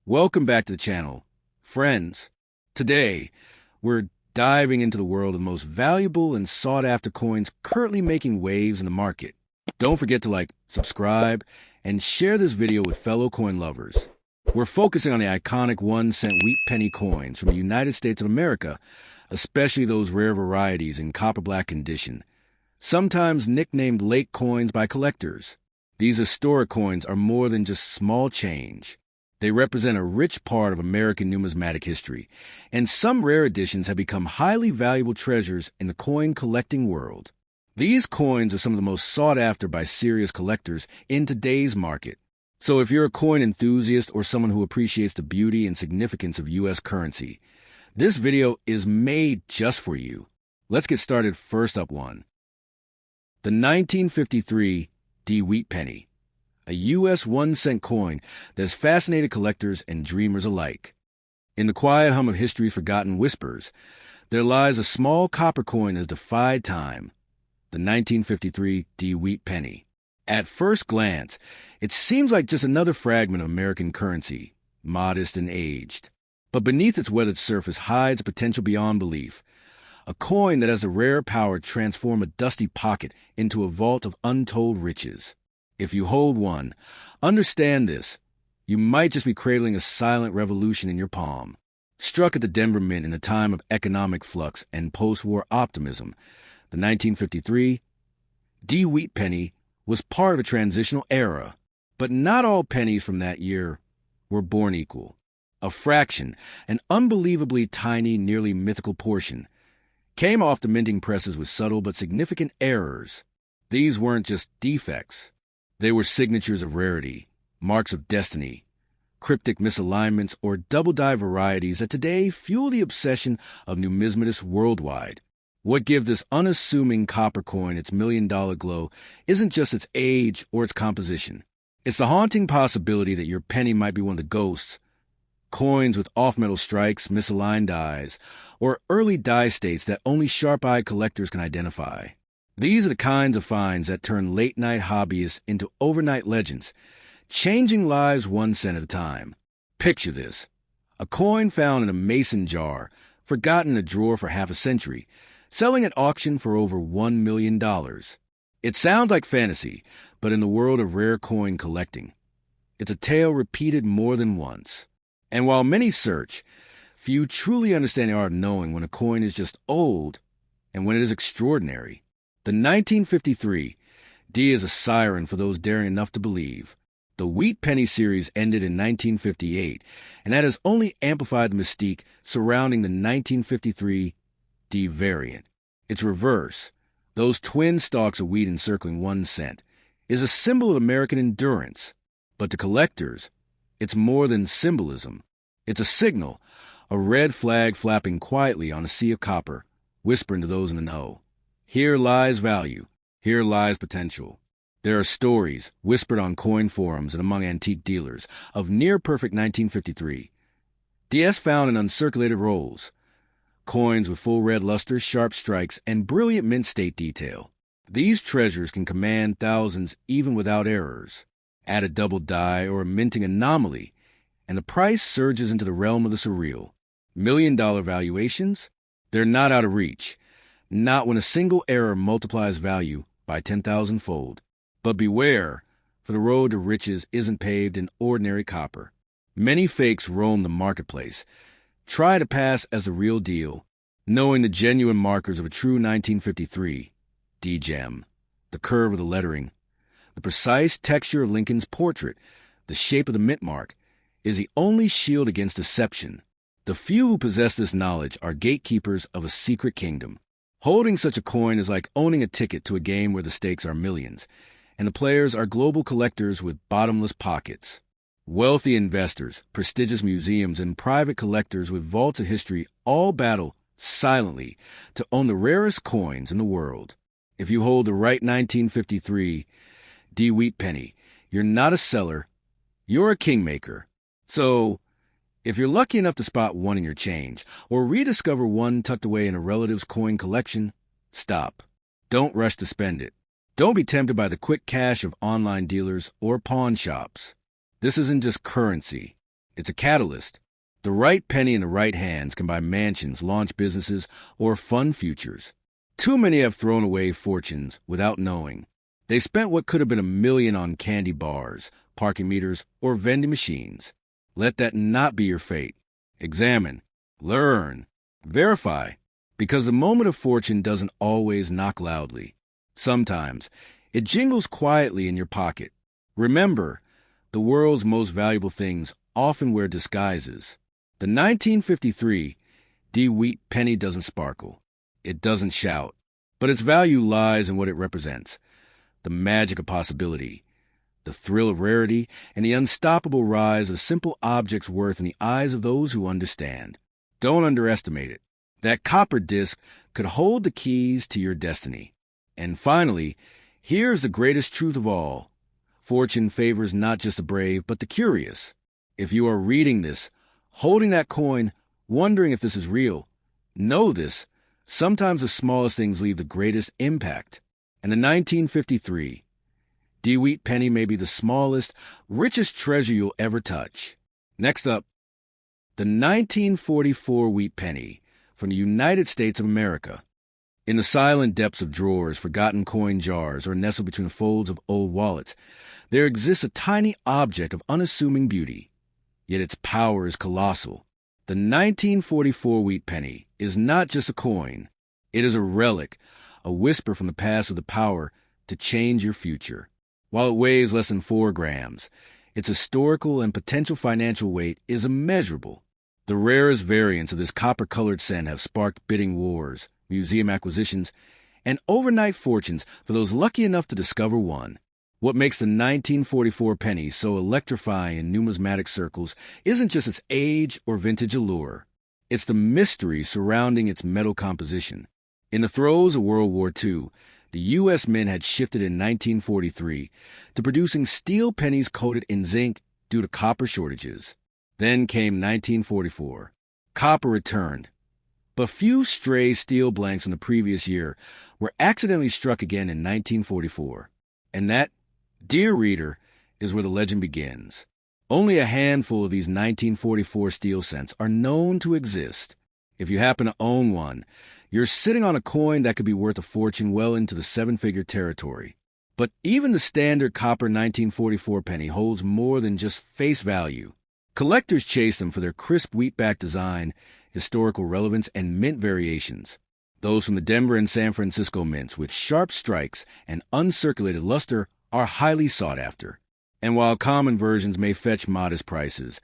Welcome back to the channel, friends. Today, we're diving into the world of the most valuable and sought-after coins currently making waves in the market. Don't forget to like, subscribe, and share this video with fellow coin lovers. We're focusing on the iconic 1-cent wheat penny coins from the United States of America, especially those rare varieties in copper black condition, sometimes nicknamed lake coins by collectors. These historic coins are more than just small change. They represent a rich part of American numismatic history, and some rare editions have become highly valuable treasures in the coin collecting world. These coins are some of the most sought after by serious collectors in today's market. So if you're a coin enthusiast or someone who appreciates the beauty and significance of U.S. currency, this video is made just for you. Let's get started. First up, the 1953 D wheat penny, a U.S. 1-cent coin that has fascinated collectors and dreamers alike. In the quiet hum of history's forgotten whispers, there lies a small copper coin that has defied time, the 1953 D wheat penny. At first glance, it seems like just another fragment of American currency, modest and aged. But beneath its weathered surface hides a potential beyond belief, a coin that has the rare power to transform a dusty pocket into a vault of untold riches. If you hold one, understand this: you might just be cradling a silent revolution in your palm. Struck at the Denver Mint in a time of economic flux and post-war optimism, the 1953 D wheat penny was part of a transitional era. But not all pennies from that year were born equal. A fraction, an unbelievably tiny, nearly mythical portion, came off the minting presses with subtle but significant errors. These weren't just defects. They were signatures of rarity, marks of destiny, cryptic misalignments, or double-die varieties that today fuel the obsession of numismatists worldwide. What gives this unassuming copper coin its million-dollar glow isn't just its age or its composition. It's the haunting possibility that your penny might be one of the ghosts, coins with off-metal strikes, misaligned dies, or early die states that only sharp-eyed collectors can identify. These are the kinds of finds that turn late-night hobbyists into overnight legends, changing lives 1 cent at a time. Picture this: a coin found in a mason jar, forgotten in a drawer for half a century, selling at auction for over $1 million. It sounds like fantasy, but in the world of rare coin collecting, it's a tale repeated more than once. And while many search, few truly understand the art of knowing when a coin is just old and when it is extraordinary. The 1953 D is a siren for those daring enough to believe. The wheat penny series ended in 1958, and that has only amplified the mystique surrounding the 1953 D variant. Its reverse, those twin stalks of wheat encircling 1 cent, is a symbol of American endurance. But to collectors, it's more than symbolism. It's a signal, a red flag flapping quietly on a sea of copper, whispering to those in the know. Here lies value. Here lies potential. There are stories, whispered on coin forums and among antique dealers, of near-perfect 1953 DS found in uncirculated rolls, coins with full red luster, sharp strikes, and brilliant mint state detail. These treasures can command thousands even without errors. Add a double die or a minting anomaly, and the price surges into the realm of the surreal. Million-dollar valuations? They're not out of reach. Not when a single error multiplies value by 10,000-fold. But beware, for the road to riches isn't paved in ordinary copper. Many fakes roam the marketplace, try to pass as the real deal, knowing the genuine markers of a true 1953 D-gem, the curve of the lettering, the precise texture of Lincoln's portrait, the shape of the mint mark, is the only shield against deception. The few who possess this knowledge are gatekeepers of a secret kingdom. Holding such a coin is like owning a ticket to a game where the stakes are millions, and the players are global collectors with bottomless pockets. Wealthy investors, prestigious museums, and private collectors with vaults of history all battle silently to own the rarest coins in the world. If you hold the right 1953 D wheat penny, you're not a seller, you're a kingmaker. So, if you're lucky enough to spot one in your change, or rediscover one tucked away in a relative's coin collection, stop. Don't rush to spend it. Don't be tempted by the quick cash of online dealers or pawn shops. This isn't just currency. It's a catalyst. The right penny in the right hands can buy mansions, launch businesses, or fund futures. Too many have thrown away fortunes without knowing. They spent what could have been $1 million on candy bars, parking meters, or vending machines. Let that not be your fate. Examine, learn, verify, because the moment of fortune doesn't always knock loudly. Sometimes it jingles quietly in your pocket. Remember, the world's most valuable things often wear disguises. The 1953 DeWitt penny doesn't sparkle. It doesn't shout. But its value lies in what it represents. The magic of possibility, the thrill of rarity, and the unstoppable rise of simple objects' worth in the eyes of those who understand. Don't underestimate it. That copper disc could hold the keys to your destiny. And finally, here's the greatest truth of all. Fortune favors not just the brave, but the curious. If you are reading this, holding that coin, wondering if this is real, know this. Sometimes the smallest things leave the greatest impact. And the 1953 DeWitt penny may be the smallest, richest treasure you'll ever touch. Next up, the 1944 wheat penny from the United States of America. In the silent depths of drawers, forgotten coin jars, or nestled between the folds of old wallets, there exists a tiny object of unassuming beauty. Yet its power is colossal. The 1944 wheat penny is not just a coin. It is a relic, a whisper from the past with the power to change your future. While it weighs less than 4 grams, its historical and potential financial weight is immeasurable. The rarest variants of this copper-colored cent have sparked bidding wars, museum acquisitions, and overnight fortunes for those lucky enough to discover one. What makes the 1944 penny so electrifying in numismatic circles isn't just its age or vintage allure. It's the mystery surrounding its metal composition. In the throes of World War II, the U.S. Mint had shifted in 1943 to producing steel pennies coated in zinc due to copper shortages. Then came 1944. Copper returned. But few stray steel blanks from the previous year were accidentally struck again in 1944. And that, dear reader, is where the legend begins. Only a handful of these 1944 steel cents are known to exist. If you happen to own one, you're sitting on a coin that could be worth a fortune well into the 7-figure territory. But even the standard copper 1944 penny holds more than just face value. Collectors chase them for their crisp wheatback design, historical relevance, and mint variations. Those from the Denver and San Francisco mints with sharp strikes and uncirculated luster are highly sought after. And while common versions may fetch modest prices,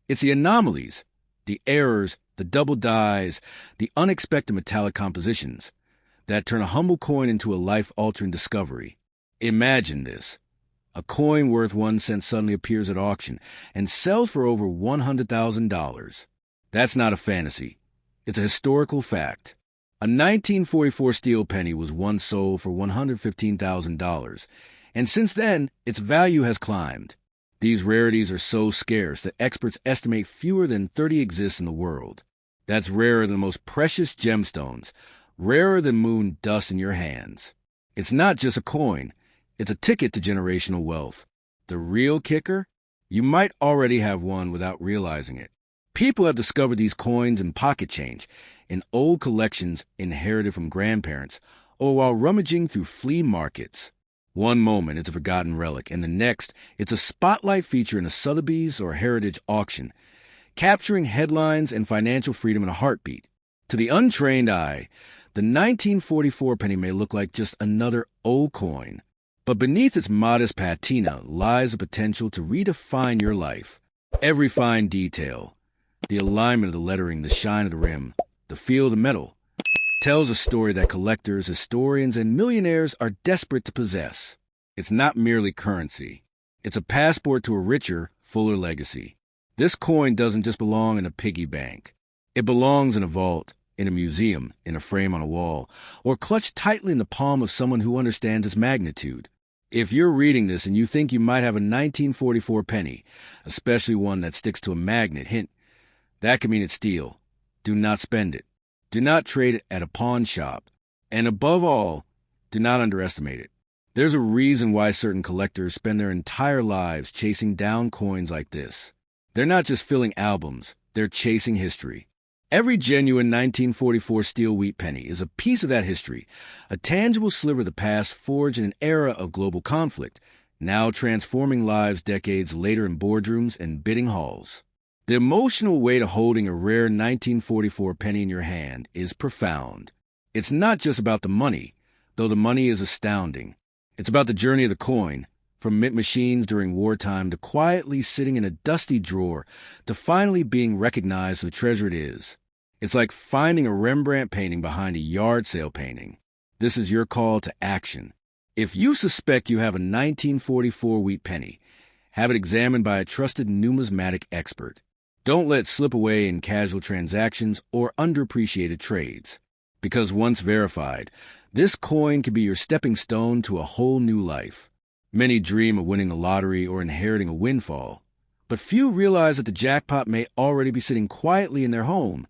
it's the anomalies, the errors, the double dyes, the unexpected metallic compositions that turn a humble coin into a life-altering discovery. Imagine this. A coin worth 1 cent suddenly appears at auction and sells for over $100,000. That's not a fantasy. It's a historical fact. A 1944 steel penny was once sold for $115,000, and since then, its value has climbed. These rarities are so scarce that experts estimate fewer than 30 exist in the world. That's rarer than the most precious gemstones, rarer than moon dust in your hands. It's not just a coin. It's a ticket to generational wealth. The real kicker? You might already have one without realizing it. People have discovered these coins in pocket change, in old collections inherited from grandparents, or while rummaging through flea markets. One moment it's a forgotten relic, and the next it's a spotlight feature in a Sotheby's or Heritage auction, capturing headlines and financial freedom in a heartbeat. To the untrained eye, the 1944 penny may look like just another old coin, but beneath its modest patina lies the potential to redefine your life. Every fine detail, the alignment of the lettering, the shine of the rim, the feel of the metal, tells a story that collectors, historians, and millionaires are desperate to possess. It's not merely currency. It's a passport to a richer, fuller legacy. This coin doesn't just belong in a piggy bank. It belongs in a vault, in a museum, in a frame on a wall, or clutched tightly in the palm of someone who understands its magnitude. If you're reading this and you think you might have a 1944 penny, especially one that sticks to a magnet, hint, that could mean it's steel. Do not spend it. Do not trade it at a pawn shop. And above all, do not underestimate it. There's a reason why certain collectors spend their entire lives chasing down coins like this. They're not just filling albums, they're chasing history. Every genuine 1944 steel wheat penny is a piece of that history, a tangible sliver of the past forged in an era of global conflict, now transforming lives decades later in boardrooms and bidding halls. The emotional weight of holding a rare 1944 penny in your hand is profound. It's not just about the money, though the money is astounding. It's about the journey of the coin, from mint machines during wartime to quietly sitting in a dusty drawer to finally being recognized for the treasure it is. It's like finding a Rembrandt painting behind a yard sale painting. This is your call to action. If you suspect you have a 1944 wheat penny, have it examined by a trusted numismatic expert. Don't let it slip away in casual transactions or underappreciated trades. Because once verified, this coin can be your stepping stone to a whole new life. Many dream of winning the lottery or inheriting a windfall, but few realize that the jackpot may already be sitting quietly in their home,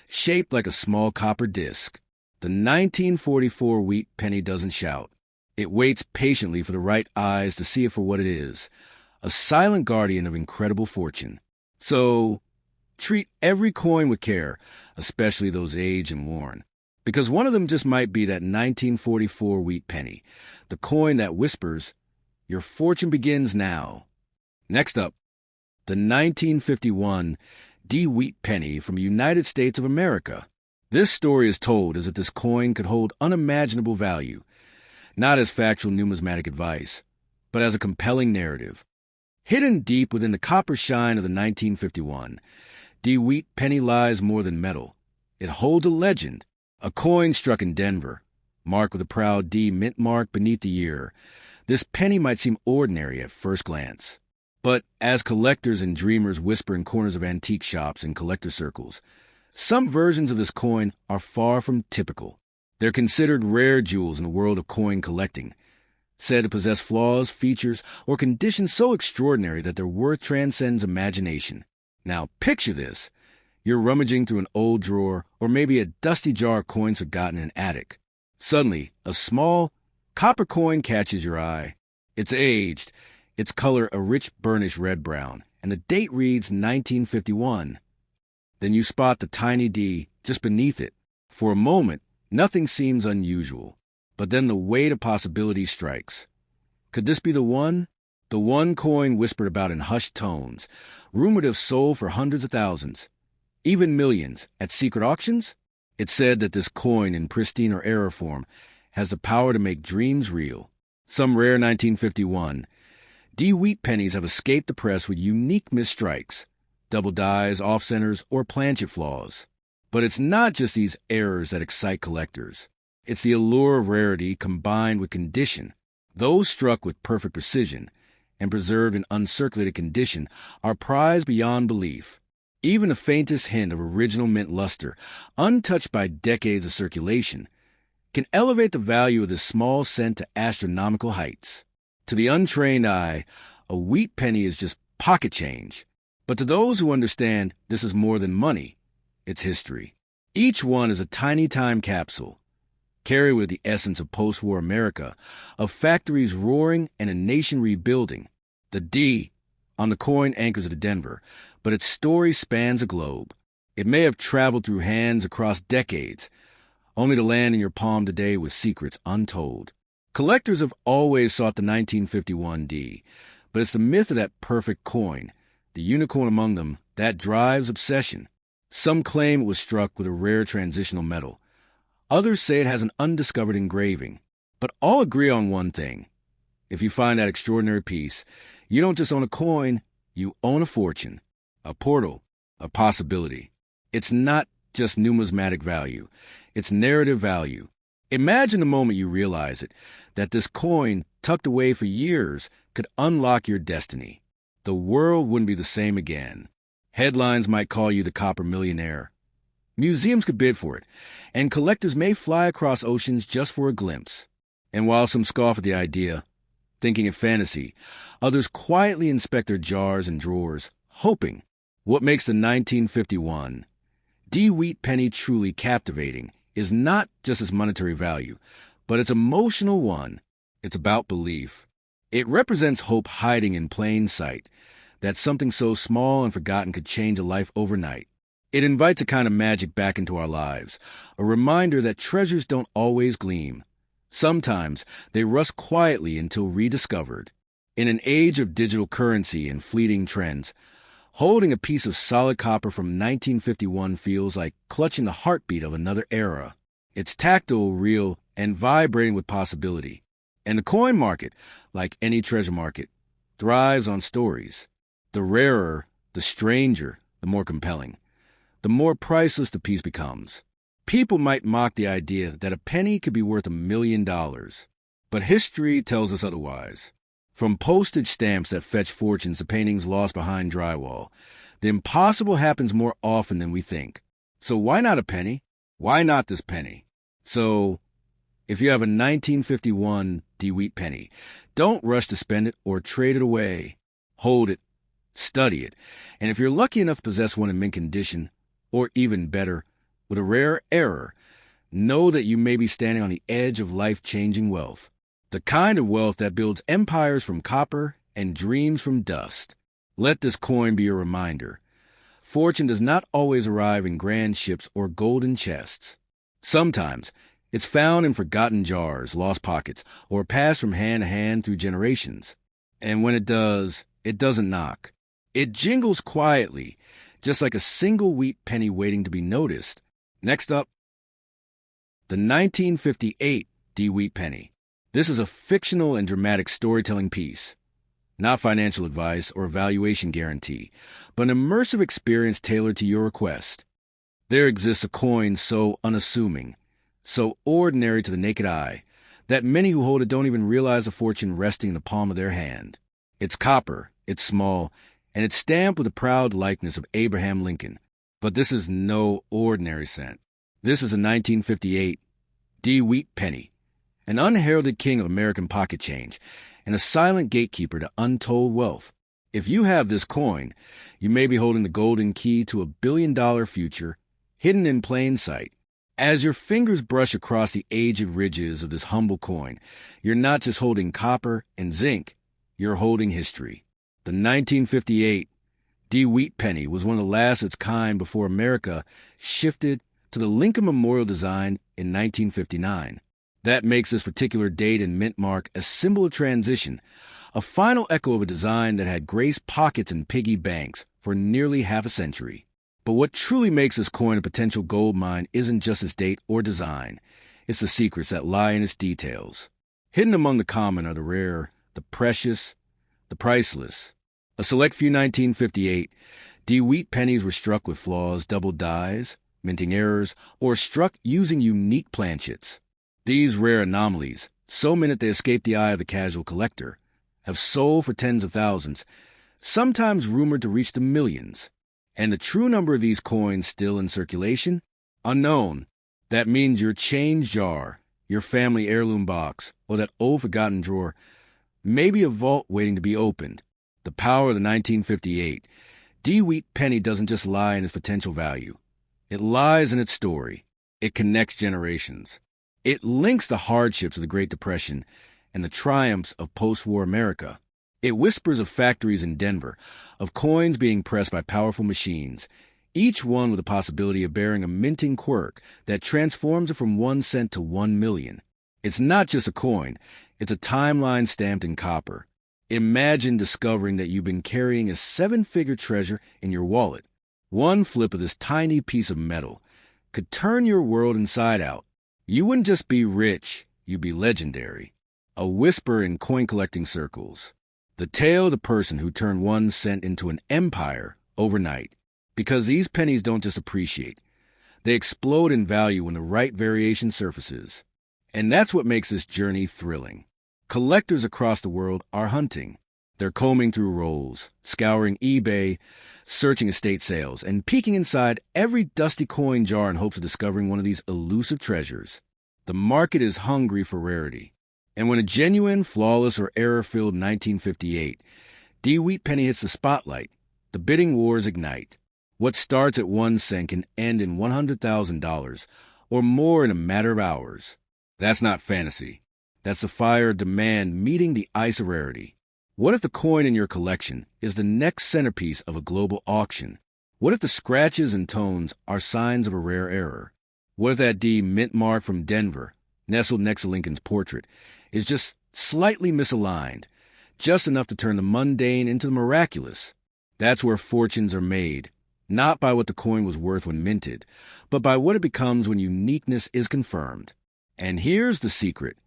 shaped like a small copper disc. The 1944 wheat penny doesn't shout. It waits patiently for the right eyes to see it for what it is, a silent guardian of incredible fortune. So, treat every coin with care, especially those aged and worn, because one of them just might be that 1944 wheat penny, the coin that whispers, "Your fortune begins now." Next up, the 1951 D wheat penny from the United States of America. This story is told as if this coin could hold unimaginable value, not as factual numismatic advice, but as a compelling narrative. Hidden deep within the copper shine of the 1951, D wheat penny lies more than metal. It holds a legend, a coin struck in Denver, marked with a proud D mint mark beneath the year. This penny might seem ordinary at first glance, but as collectors and dreamers whisper in corners of antique shops and collector circles, some versions of this coin are far from typical. They're considered rare jewels in the world of coin collecting, said to possess flaws, features, or conditions so extraordinary that their worth transcends imagination. Now picture this. You're rummaging through an old drawer or maybe a dusty jar of coins forgotten in an attic. Suddenly, a small copper coin catches your eye. It's aged, its color a rich burnished red-brown, and the date reads 1951. Then you spot the tiny D just beneath it. For a moment, nothing seems unusual, but then the weight of possibility strikes. Could this be the one? The one coin whispered about in hushed tones, rumored to have sold for hundreds of thousands, even millions, at secret auctions? It's said that this coin in pristine or error form has the power to make dreams real. Some rare 1951 D wheat pennies have escaped the press with unique misstrikes, double dies, off-centers, or planchet flaws. But it's not just these errors that excite collectors. It's the allure of rarity combined with condition. Those struck with perfect precision and preserved in uncirculated condition are prized beyond belief. Even the faintest hint of original mint luster, untouched by decades of circulation, can elevate the value of this small cent to astronomical heights. To the untrained eye, a wheat penny is just pocket change. But to those who understand, this is more than money. It's history. Each one is a tiny time capsule, carried with the essence of post-war America, of factories roaring and a nation rebuilding. The D on the coin anchors to Denver, but its story spans a globe. It may have traveled through hands across decades, only to land in your palm today with secrets untold. Collectors have always sought the 1951 D, but it's the myth of that perfect coin, the unicorn among them, that drives obsession. Some claim it was struck with a rare transitional metal. Others say it has an undiscovered engraving. But all agree on one thing. If you find that extraordinary piece, you don't just own a coin, you own a fortune, a portal, a possibility. It's not just numismatic value. It's narrative value. Imagine the moment you realize it, that this coin, tucked away for years, could unlock your destiny. The world wouldn't be the same again. Headlines might call you the copper millionaire. Museums could bid for it, and collectors may fly across oceans just for a glimpse. And while some scoff at the idea, thinking it fantasy, others quietly inspect their jars and drawers, hoping. What makes the 1951 D wheat penny truly captivating is not just its monetary value, but its emotional one. It's about belief. It represents hope hiding in plain sight, that something so small and forgotten could change a life overnight. It invites a kind of magic back into our lives, a reminder that treasures don't always gleam. Sometimes they rust quietly until rediscovered. In an age of digital currency and fleeting trends, holding a piece of solid copper from 1951 feels like clutching the heartbeat of another era. It's tactile, real, and vibrating with possibility. And the coin market, like any treasure market, thrives on stories. The rarer, the stranger, the more compelling, the more priceless the piece becomes. People might mock the idea that a penny could be worth $1 million, but history tells us otherwise. From postage stamps that fetch fortunes to paintings lost behind drywall, the impossible happens more often than we think. So why not a penny? Why not this penny? So, if you have a 1951 DeWitt penny, don't rush to spend it or trade it away. Hold it, study it, and if you're lucky enough to possess one in mint condition, or even better, with a rare error, know that you may be standing on the edge of life-changing wealth. The kind of wealth that builds empires from copper and dreams from dust. Let this coin be a reminder. Fortune does not always arrive in grand ships or golden chests. Sometimes it's found in forgotten jars, lost pockets, or passed from hand to hand through generations. And when it does, it doesn't knock. It jingles quietly, just like a single wheat penny waiting to be noticed. Next up, the 1958 DeWitt penny. This is a fictional and dramatic storytelling piece. Not financial advice or a valuation guarantee, but an immersive experience tailored to your request. There exists a coin so unassuming, so ordinary to the naked eye, that many who hold it don't even realize the fortune resting in the palm of their hand. It's copper, it's small, and it's stamped with the proud likeness of Abraham Lincoln. But this is no ordinary cent. This is a 1958 DeWitt penny, an unheralded king of American pocket change, and a silent gatekeeper to untold wealth. If you have this coin, you may be holding the golden key to $1 billion future, hidden in plain sight. As your fingers brush across the aged ridges of this humble coin, you're not just holding copper and zinc, you're holding history. The 1958 DeWitt penny was one of the last of its kind before America shifted to the Lincoln Memorial design in 1959. That makes this particular date and mint mark a symbol of transition, a final echo of a design that had graced pockets and piggy banks for nearly half a century. But what truly makes this coin a potential gold mine isn't just its date or design. It's the secrets that lie in its details. Hidden among the common are the rare, the precious, the priceless. A select few 1958 DeWitt pennies were struck with flaws, double dies, minting errors, or struck using unique planchets. These rare anomalies, so minute they escape the eye of the casual collector, have sold for tens of thousands, sometimes rumored to reach the millions. And the true number of these coins still in circulation? Unknown. That means your change jar, your family heirloom box, or that old forgotten drawer may be a vault waiting to be opened. The power of the 1958 DeWitt penny doesn't just lie in its potential value. It lies in its story. It connects generations. It links the hardships of the Great Depression and the triumphs of post-war America. It whispers of factories in Denver, of coins being pressed by powerful machines, each one with the possibility of bearing a minting quirk that transforms it from 1 cent to 1 million. It's not just a coin, it's a timeline stamped in copper. Imagine discovering that you've been carrying a 7-figure treasure in your wallet. One flip of this tiny piece of metal could turn your world inside out. You wouldn't just be rich, you'd be legendary. A whisper in coin collecting circles. The tale of the person who turned 1 cent into an empire overnight. Because these pennies don't just appreciate. They explode in value when the right variation surfaces. And that's what makes this journey thrilling. Collectors across the world are hunting. They're combing through rolls, scouring eBay, searching estate sales, and peeking inside every dusty coin jar in hopes of discovering one of these elusive treasures. The market is hungry for rarity. And when a genuine, flawless, or error-filled 1958 DeWitt penny hits the spotlight, the bidding wars ignite. What starts at 1 cent can end in $100,000 or more in a matter of hours. That's not fantasy. That's the fire of demand meeting the ice of rarity. What if the coin in your collection is the next centerpiece of a global auction? What if the scratches and tones are signs of a rare error? What if that D mint mark from Denver, nestled next to Lincoln's portrait, is just slightly misaligned, just enough to turn the mundane into the miraculous? That's where fortunes are made, not by what the coin was worth when minted, but by what it becomes when uniqueness is confirmed. And here's the secret.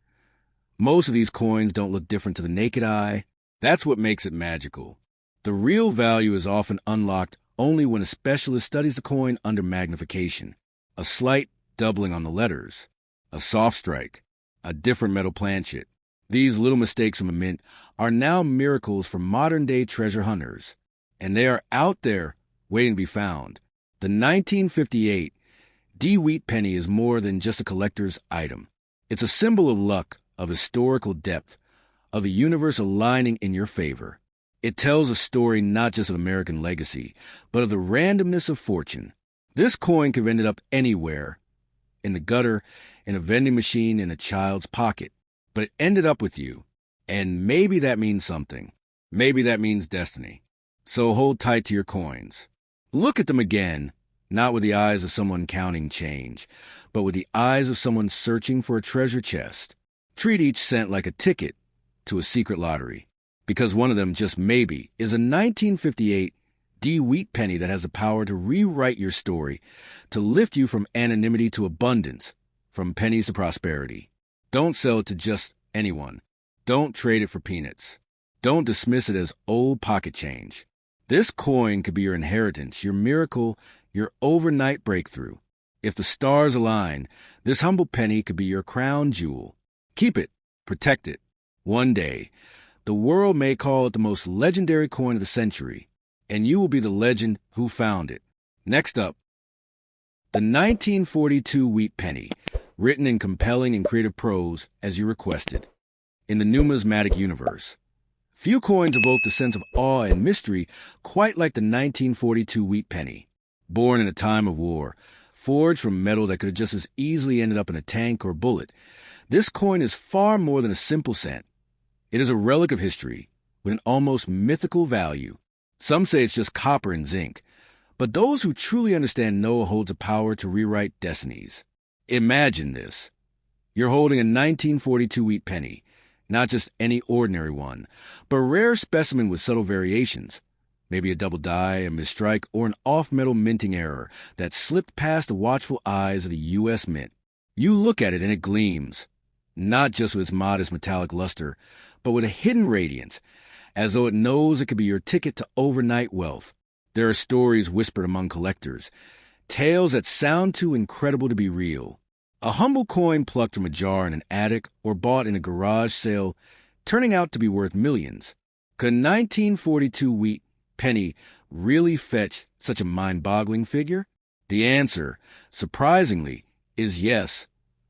Most of these coins don't look different to the naked eye. That's what makes it magical. The real value is often unlocked only when a specialist studies the coin under magnification. A slight doubling on the letters, a soft strike, a different metal planchet. These little mistakes from a mint are now miracles for modern-day treasure hunters, and they are out there waiting to be found. The 1958 D. Wheat penny is more than just a collector's item. It's a symbol of luck, of historical depth, of the universe aligning in your favor. It tells a story not just of American legacy, but of the randomness of fortune. This coin could have ended up anywhere, in the gutter, in a vending machine, in a child's pocket, but it ended up with you. And maybe that means something. Maybe that means destiny. So hold tight to your coins. Look at them again, not with the eyes of someone counting change, but with the eyes of someone searching for a treasure chest. Treat each cent like a ticket to a secret lottery, because one of them, just maybe, is a 1958 D. Wheat penny that has the power to rewrite your story, to lift you from anonymity to abundance, from pennies to prosperity. Don't sell it to just anyone. Don't trade it for peanuts. Don't dismiss it as old pocket change. This coin could be your inheritance, your miracle, your overnight breakthrough. If the stars align, this humble penny could be your crown jewel. Keep it. Protect it. One day, the world may call it the most legendary coin of the century, and you will be the legend who found it. Next up, the 1942 Wheat penny, written in compelling and creative prose as you requested. In the numismatic universe, few coins evoke the sense of awe and mystery quite like the 1942 Wheat penny. Born in a time of war, forged from metal that could have just as easily ended up in a tank or bullet, this coin is far more than a simple cent. It is a relic of history with an almost mythical value. Some say it's just copper and zinc, but those who truly understand know it holds a power to rewrite destinies. Imagine this. You're holding a 1942 Wheat penny, not just any ordinary one, but a rare specimen with subtle variations, maybe a double die, a misstrike, or an off-metal minting error that slipped past the watchful eyes of the U.S. Mint. You look at it and it gleams, not just with its modest metallic luster, but with a hidden radiance, as though it knows it could be your ticket to overnight wealth. There are stories whispered among collectors, tales that sound too incredible to be real. A humble coin plucked from a jar in an attic or bought in a garage sale, turning out to be worth millions. Could a 1942 Wheat penny really fetch such a mind-boggling figure? The answer, surprisingly, is yes,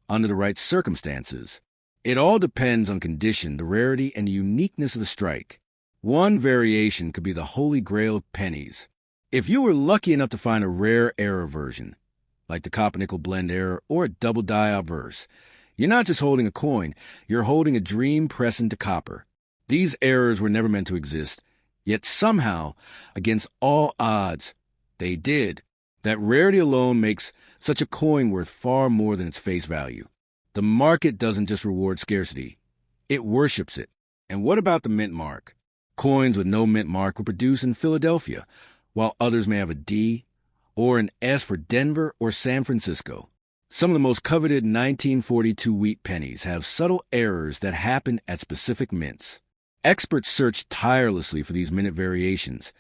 under the right circumstances. It all depends on condition, the rarity, and the uniqueness of the strike. One variation could be the holy grail of pennies. If you were lucky enough to find a rare error version, like the copper-nickel blend error or a double die obverse, you're not just holding a coin, you're holding a dream pressed into copper. These errors were never meant to exist, yet somehow, against all odds, they did. That rarity alone makes such a coin worth far more than its face value. The market doesn't just reward scarcity, it worships it. And what about the mint mark? Coins with no mint mark were produced in Philadelphia, while others may have a D or an S for Denver or San Francisco. Some of the most coveted 1942 Wheat pennies have subtle errors that happen at specific mints. Experts search tirelessly for these minute variations,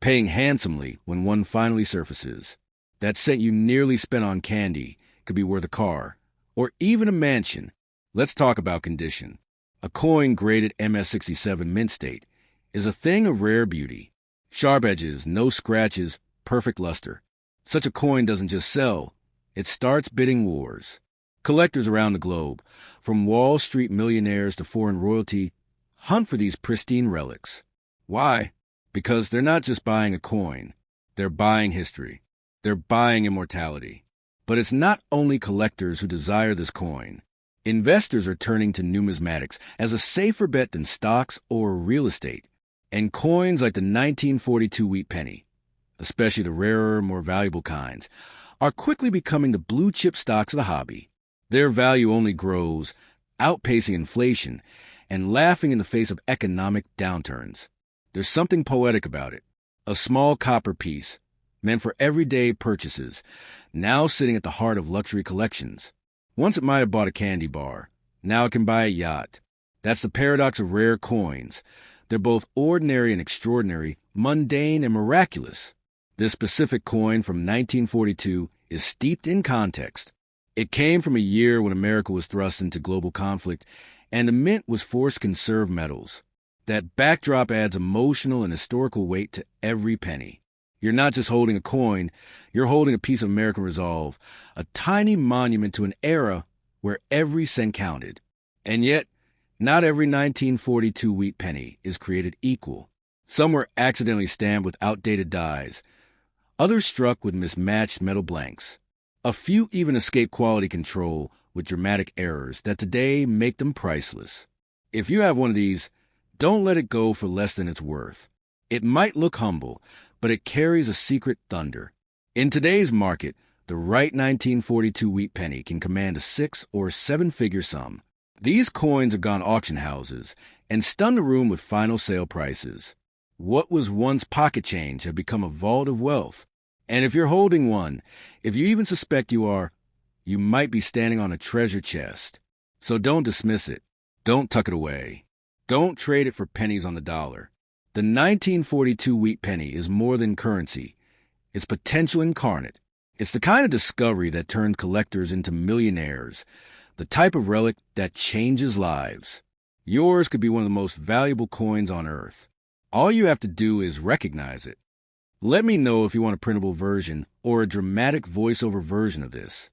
paying handsomely when one finally surfaces. That cent you nearly spent on candy could be worth a car, or even a mansion. Let's talk about condition. A coin graded MS-67 mint state is a thing of rare beauty. Sharp edges, no scratches, perfect luster. Such a coin doesn't just sell, it starts bidding wars. Collectors around the globe, from Wall Street millionaires to foreign royalty, hunt for these pristine relics. Why? Because they're not just buying a coin, they're buying history. They're buying immortality. But it's not only collectors who desire this coin. Investors are turning to numismatics as a safer bet than stocks or real estate. And coins like the 1942 wheat penny, especially the rarer, more valuable kinds, are quickly becoming the blue-chip stocks of the hobby. Their value only grows, outpacing inflation and laughing in the face of economic downturns. There's something poetic about it. A small copper piece, meant for everyday purchases, now sitting at the heart of luxury collections. Once it might have bought a candy bar, now it can buy a yacht. That's the paradox of rare coins. They're both ordinary and extraordinary, mundane and miraculous. This specific coin from 1942 is steeped in context. It came from a year when America was thrust into global conflict and the mint was forced to conserve metals. That backdrop adds emotional and historical weight to every penny. You're not just holding a coin, you're holding a piece of American resolve, a tiny monument to an era where every cent counted. And yet, not every 1942 wheat penny is created equal. Some were accidentally stamped with outdated dies, others struck with mismatched metal blanks. A few even escape quality control with dramatic errors that today make them priceless. If you have one of these, don't let it go for less than it's worth. It might look humble, but it carries a secret thunder. In today's market, the right 1942 wheat penny can command a 6- or 7-figure sum. These coins have gone auction houses and stunned the room with final sale prices. What was once pocket change have become a vault of wealth. And if you're holding one, if you even suspect you are, you might be standing on a treasure chest. So don't dismiss it. Don't tuck it away. Don't trade it for pennies on the dollar. The 1942 wheat penny is more than currency. It's potential incarnate. It's the kind of discovery that turned collectors into millionaires, the type of relic that changes lives. Yours could be one of the most valuable coins on earth. All you have to do is recognize it. Let me know if you want a printable version or a dramatic voiceover version of this.